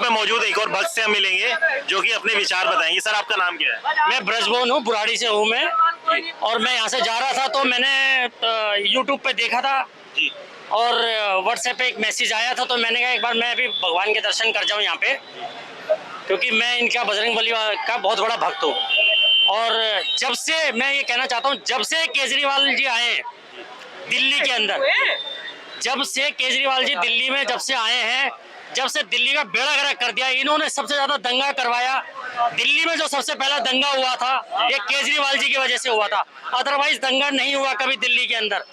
पे मौजूद एक और भक्त से हम मिलेंगे जो कि अपने विचार बताएंगे। सर, आपका नाम क्या है? मैं ब्रजमोहन हूँ, बुराड़ी से हूँ मैं। और मैं यहाँ से जा रहा था तो मैंने यूट्यूब पे देखा था जी। और व्हाट्सएप पे एक मैसेज आया था, तो मैंने कहा एक बार मैं भी भगवान के दर्शन कर जाऊँ यहाँ पे, क्योंकि मैं इनका बजरंगबली का बहुत बड़ा भक्त हूँ। और जब से मैं ये कहना चाहता हूँ, जब से केजरीवाल जी आए हैं दिल्ली के अंदर, जब से केजरीवाल जी दिल्ली में जब से आए हैं, जब से दिल्ली का बेड़ा गर्क कर दिया, इन्होंने सबसे ज्यादा दंगा करवाया। दिल्ली में जो सबसे पहला दंगा हुआ था ये केजरीवाल जी की वजह से हुआ था, अदरवाइज दंगा नहीं हुआ कभी दिल्ली के अंदर।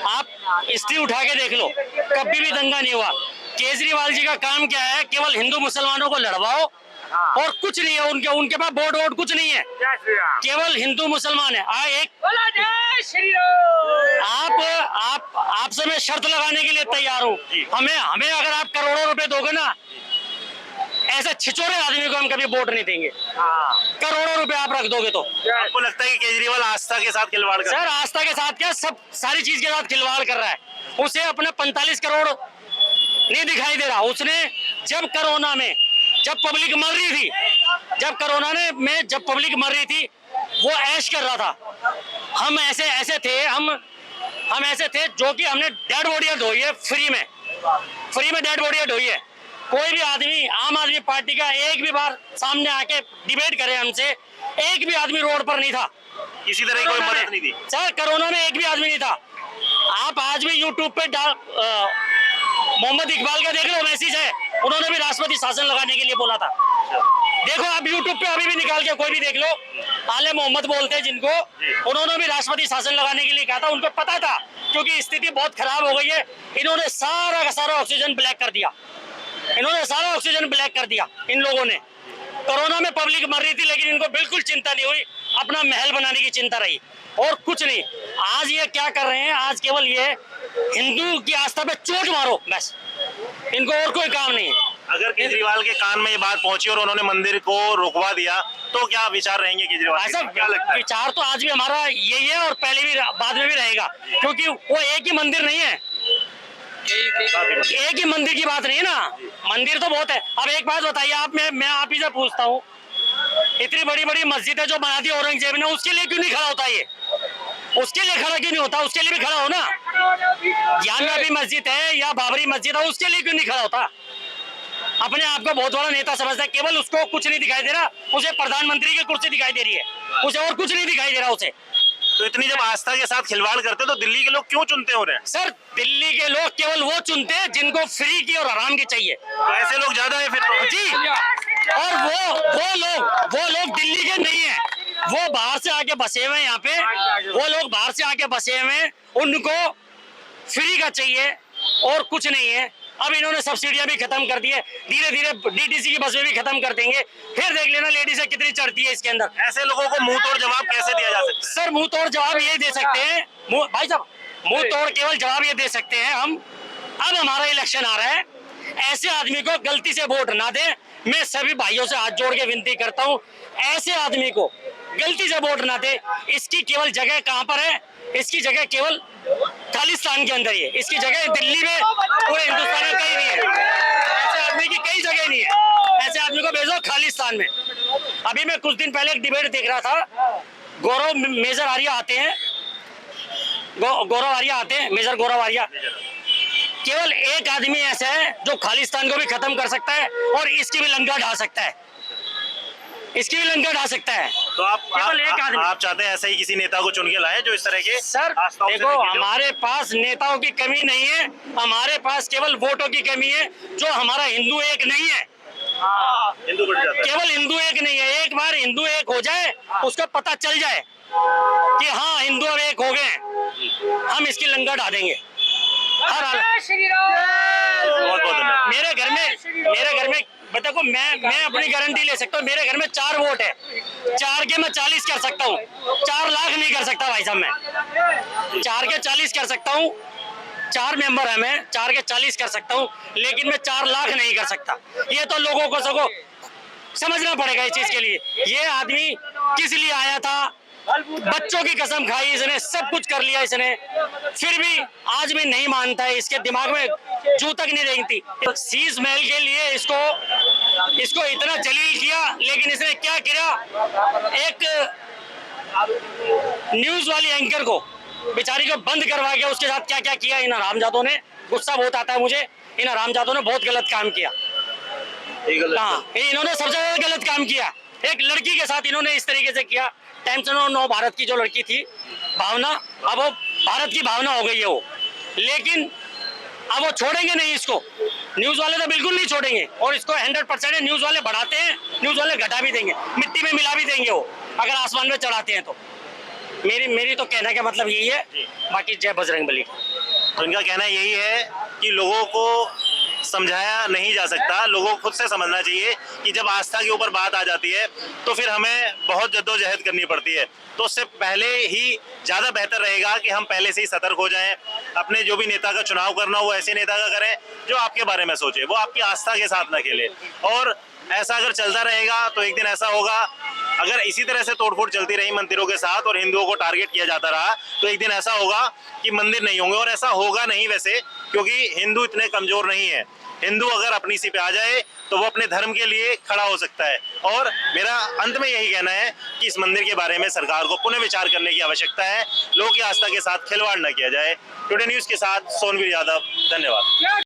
आप हिस्ट्री उठा के देख लो, कभी भी दंगा नहीं हुआ। केजरीवाल जी का काम क्या है? केवल हिंदू मुसलमानों को लड़वाओ और कुछ नहीं है उनके उनके पास वोट वोट कुछ नहीं है, केवल हिंदू मुसलमान है। आपसे मैं शर्त लगाने के लिए तैयार हूँ, हमें अगर आप करोड़ों रुपए दोगे ना, ऐसे छिछोरे आदमी को हम कभी वोट नहीं देंगे। करोड़ों रुपए आप रख दोगे तो। आपको लगता है कि केजरीवाल आस्था के साथ खिलवाड़ कर रहा है? सर, आस्था के साथ क्या, सब सारी चीज के साथ खिलवाड़ कर रहा है। उसे अपने 45 करोड़ नहीं दिखाई दे रहा। उसने जब कोरोना में जब पब्लिक मर रही थी, जब कोरोना में जब पब्लिक मर रही थी, वो ऐश कर रहा था। हम ऐसे थे जो कि हमने डेड बॉडियां ढोई है फ्री में डेड बॉडियां ढोई है। कोई भी आदमी आम आदमी पार्टी का एक भी बार सामने आके डिबेट करे हमसे, एक भी आदमी रोड पर नहीं था, किसी तरह की कोई मदद नहीं दी सर। कोरोना में एक भी आदमी नहीं था। आप आज भी यूट्यूब पे मोहम्मद इकबाल का देख लो, मैसेज है, उन्होंने भी राष्ट्रपति शासन लगाने के लिए बोला था। देखो आप यूट्यूब पे अभी भी निकाल के कोई भी देख लो, आले मोहम्मद बोलते हैं जिनको, उन्होंने भी राष्ट्रपति शासन लगाने के लिए कहा था। उनको पता था क्योंकि स्थिति बहुत खराब हो गई है। इन्होंने सारा का सारा ऑक्सीजन ब्लैक कर दिया, इन लोगों ने। कोरोना में पब्लिक मर रही थी लेकिन इनको बिल्कुल चिंता नहीं हुई, अपना महल बनाने की चिंता रही और कुछ नहीं। आज ये क्या कर रहे हैं? आज केवल ये हिंदू की आस्था पे चोट मारो, बस, इनको और कोई काम नहीं है। अगर केजरीवाल के कान में ये बात पहुंची और उन्होंने मंदिर को रुकवा दिया तो क्या विचार रहेंगे केजरीवाल? ऐसा क्या लगता है? विचार तो आज भी हमारा यही है और पहले भी बाद में भी रहेगा, क्योंकि वो एक ही मंदिर नहीं है, एक ही मंदिर की बात नहीं है ना, मंदिर तो बहुत है। अब एक बात बताइए आप, मैं आप ही से पूछता हूँ, इतनी बड़ी बड़ी मस्जिदें जो बना दी औरंगजेब ने, उसके लिए क्यों नहीं खड़ा होता? ये उसके लिए खड़ा क्यों नहीं होता? उसके लिए भी खड़ा हो ना। जामिया मस्जिद है या बाबरी मस्जिद है, उसके लिए क्यों नहीं खड़ा होता? अपने आप को बहुत बड़ा नेता समझता है, केवल उसको कुछ नहीं दिखाई दे रहा, उसे प्रधानमंत्री की कुर्सी दिखाई दे रही है, उसे और कुछ नहीं दिखाई दे रहा उसे। तो इतनी जब आस्था के साथ खिलवाड़ करते तो दिल्ली के लोग क्यों चुनते हो रहे हैं? सर, दिल्ली के लोग केवल वो चुनते हैं जिनको फ्री की और आराम की चाहिए। तो ऐसे लोग ज्यादा है फिर तो। जी, और वो लोग दिल्ली के नहीं है, वो बाहर से आके बसे हुए हैं यहाँ पे, वो लोग बाहर से आके बसे हुए हैं, उनको फ्री का चाहिए और कुछ नहीं है। अब इन्होंने सब्सिडियां भी खत्म कर दी है, धीरे धीरे डीटीसी की बसें भी खत्म कर देंगे, फिर देख लेना लेडीज कितनी चढ़ती है इसके अंदर। ऐसे लोगों को मुंह तोड़ जवाब कैसे दिया जा सकता है? सर, मुंह तोड़ जवाब ये दे सकते हैं, भाई साहब, मुंह तोड़ केवल जवाब ये दे सकते हैं हम, अब हमारा इलेक्शन आ रहा है, ऐसे आदमी को गलती से वोट ना दें। मैं सभी भाइयों से हाथ जोड़ के विनती करता हूँ, ऐसे आदमी को गलती से वोट ना दे। इसकी केवल जगह कहाँ पर है? इसकी जगह केवल खालिस्तान के अंदर ही है, इसकी जगह दिल्ली में, पूरे हिंदुस्तान में कहीं नहीं है। ऐसे आदमी की कई जगह नहीं है, ऐसे आदमी को भेजो खालिस्तान में। अभी मैं कुछ दिन पहले एक डिबेट देख रहा था, गौरव मेजर आर्या आते हैं, मेजर गौरव आर्या। केवल एक आदमी ऐसा है जो खालिस्तान को भी खत्म कर सकता है और इसकी भी लंका ढा सकता है, तो आप चाहते हैं ऐसे ही किसी नेता को चुन के लाए जो इस तरह के? सर देखो, हमारे पास नेताओं की कमी नहीं है, हमारे पास केवल वोटों की कमी है। जो हमारा हिंदू एक नहीं है, केवल हिंदू एक नहीं है। एक बार हिंदू एक हो जाए, उसको पता चल जाए कि हाँ हिंदू अब एक हो गए, हम इसकी लंका ढा देंगे हर हाल। मेरे घर में देखो, मैं अपनी गारंटी ले सकता हूँ, मेरे घर में 4 वोट है, 4 के मैं 40 कर सकता हूँ, 4 लाख नहीं कर सकता भाई साहब। मैं 4 के 40 कर सकता हूँ, 4 मेंबर है, मैं 4 के 40 कर सकता हूँ, लेकिन मैं 4 लाख नहीं कर सकता। ये तो लोगों को सबको समझना पड़ेगा इस चीज के लिए। ये आदमी किस लिए आया था? बच्चों की कसम खाई इसने, सब कुछ कर लिया इसने, फिर भी आज भी नहीं मानता है, इसके दिमाग में जू तक नहीं रेंगती। शीश महल के लिए इसको इसको इतना जलील किया, लेकिन इसने क्या किया, एक न्यूज वाली एंकर को बेचारी को बंद करवा के उसके साथ क्या क्या किया इन हरामजादों ने। गुस्सा बहुत आता है मुझे, इन हरामजादों ने बहुत गलत काम किया। हाँ, इन्होंने सबसे ज्यादा गलत काम किया। एक लड़की के साथ इन्होंने इस तरीके से किया। टाइम्स नौ भारत की जो लड़की थी भावना, अब वो भारत की भावना हो गई है वो, लेकिन अब वो छोड़ेंगे नहीं इसको। न्यूज वाले तो बिल्कुल नहीं छोड़ेंगे, और इसको 100% न्यूज वाले बढ़ाते हैं, न्यूज वाले घटा भी देंगे, मिट्टी में मिला भी देंगे वो, अगर आसमान में चढ़ाते हैं तो। मेरी तो कहने का मतलब यही है। बाकी जय बजरंगबली। तो इनका कहना यही है कि लोगों को समझाया नहीं जा सकता, लोगों को खुद से समझना चाहिए कि जब आस्था के ऊपर बात आ जाती है तो फिर हमें बहुत जद्दोजहद करनी पड़ती है। तो उससे पहले ही ज़्यादा बेहतर रहेगा कि हम पहले से ही सतर्क हो जाएं। अपने जो भी नेता का चुनाव करना हो वो ऐसे नेता का करें जो आपके बारे में सोचे, वो आपकी आस्था के साथ ना खेले। और ऐसा अगर चलता रहेगा तो एक दिन ऐसा होगा, अगर इसी तरह से तोड़फोड़ चलती रही मंदिरों के साथ और हिंदुओं को टारगेट किया जाता रहा, तो एक दिन ऐसा होगा कि मंदिर नहीं होंगे। और ऐसा होगा नहीं वैसे, क्योंकि हिंदू इतने कमजोर नहीं है। हिंदू अगर अपनी सी पे आ जाए तो वो अपने धर्म के लिए खड़ा हो सकता है। और मेरा अंत में यही कहना है कि इस मंदिर के बारे में सरकार को पुनः विचार करने की आवश्यकता है। लोगों की आस्था के साथ खिलवाड़ न किया जाए। टुडे न्यूज के साथ सोनवीर यादव, धन्यवाद।